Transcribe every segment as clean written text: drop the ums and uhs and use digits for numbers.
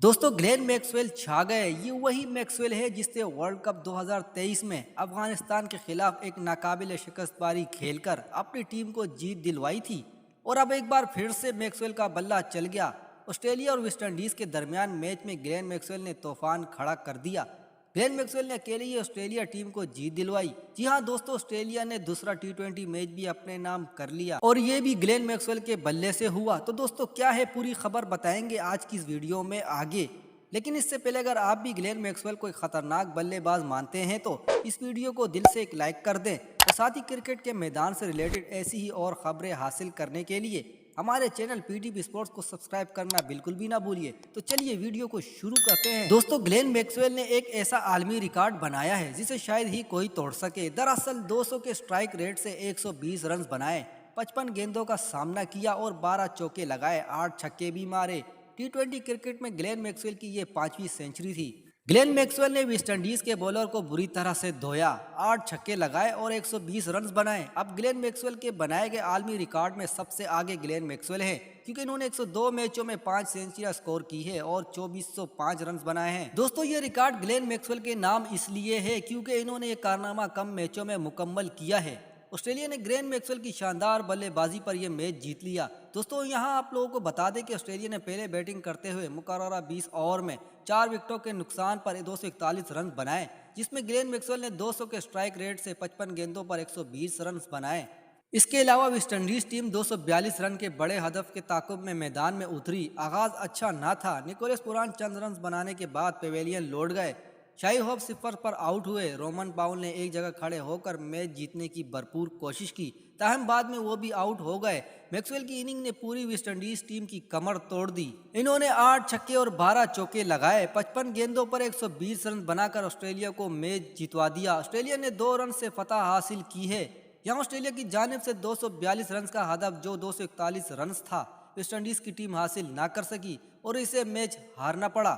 दोस्तों Glenn Maxwell छा गए। ये वही मैक्सवेल है जिसने वर्ल्ड कप 2023 में अफगानिस्तान के खिलाफ एक नाकाबिल शिकस्त पारी खेलकर अपनी टीम को जीत दिलवाई थी। और अब एक बार फिर से मैक्सवेल का बल्ला चल गया। ऑस्ट्रेलिया और वेस्ट इंडीज के दरमियान मैच में ग्लेन मैक्सवेल ने तूफान खड़ा कर दिया। ग्लेन मैक्सवेल ने अकेले ही ऑस्ट्रेलिया टीम को जीत दिलवाई। जी हाँ दोस्तों, ऑस्ट्रेलिया ने दूसरा टी20 मैच भी अपने नाम कर लिया और ये भी ग्लेन मैक्सवेल के बल्ले से हुआ। तो दोस्तों क्या है पूरी खबर बताएंगे आज की इस वीडियो में आगे। लेकिन इससे पहले अगर आप भी ग्लेन मैक्सवेल को एक खतरनाक बल्लेबाज मानते हैं तो इस वीडियो को दिल से एक लाइक कर दें और साथ ही क्रिकेट के मैदान से रिलेटेड ऐसी ही और खबरें हासिल करने के लिए हमारे चैनल पीटीपी स्पोर्ट्स को सब्सक्राइब करना बिल्कुल भी ना भूलिए। तो चलिए वीडियो को शुरू करते हैं। दोस्तों ग्लेन मैक्सवेल ने एक ऐसा आलमी रिकॉर्ड बनाया है जिसे शायद ही कोई तोड़ सके। दरअसल 200 के स्ट्राइक रेट से 120 रन बनाए, 55 गेंदों का सामना किया और 12 चौके लगाए, 8 छक्के भी मारे। टी20 क्रिकेट में ग्लेन मैक्सवेल की ये 5वीं सेंचुरी थी। ग्लेन मैक्सवेल ने वेस्ट इंडीज के बॉलर को बुरी तरह से धोया, 8 छक्के लगाए और 120 रन बनाए। अब ग्लेन मैक्सवेल के बनाए गए आलमी रिकॉर्ड में सबसे आगे ग्लेन मैक्सवेल है क्योंकि इन्होंने 102 मैचों में 5 सेंचुरियां स्कोर की है और 2405 रन बनाए हैं। दोस्तों ये रिकॉर्ड ग्लेन मैक्सवेल के नाम इसलिए है क्योंकि इन्होंने ये कारनामा कम मैचों में मुकम्मल किया है। ऑस्ट्रेलिया ने ग्लेन मैक्सवेल की शानदार बल्लेबाजी पर यह मैच जीत लिया। दोस्तों यहां आप लोगों को बता दें कि ऑस्ट्रेलिया ने पहले बैटिंग करते हुए मुकर्ररा 20 ओवर में 4 विकेटों के नुकसान पर 241 रन बनाए, जिसमें ग्लेन मैक्सवेल ने 200 के स्ट्राइक रेट से 55 गेंदों पर 120 रन बनाए। इसके अलावा वेस्ट इंडीज टीम 242 रन के बड़े हदफ के ताकुब में मैदान में उतरी। आगाज अच्छा ना था। निकोलस पुरान चंद रन बनाने के बाद पेवेलियन लौट गए। शाही होप 0 पर आउट हुए। रोमन पाउल ने एक जगह खड़े होकर मैच जीतने की भरपूर कोशिश की, ताहम बाद में वो भी आउट हो गए। मैक्सवेल की इनिंग ने पूरी वेस्ट इंडीज टीम की कमर तोड़ दी। इन्होंने 8 छक्के और 12 चौके लगाए, 55 गेंदों पर 120 रन बनाकर ऑस्ट्रेलिया को मैच जितवा दिया। ऑस्ट्रेलिया ने 2 रन से फतह हासिल की है। यहाँ ऑस्ट्रेलिया की जानिब से 242 रन का हदफ जो 241 रन था वेस्ट इंडीज की टीम हासिल ना कर सकी और इसे मैच हारना पड़ा।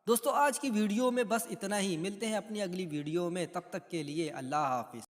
दोस्तों आज की वीडियो में बस इतना ही। मिलते हैं अपनी अगली वीडियो में, तब तक के लिए अल्लाह हाफिज।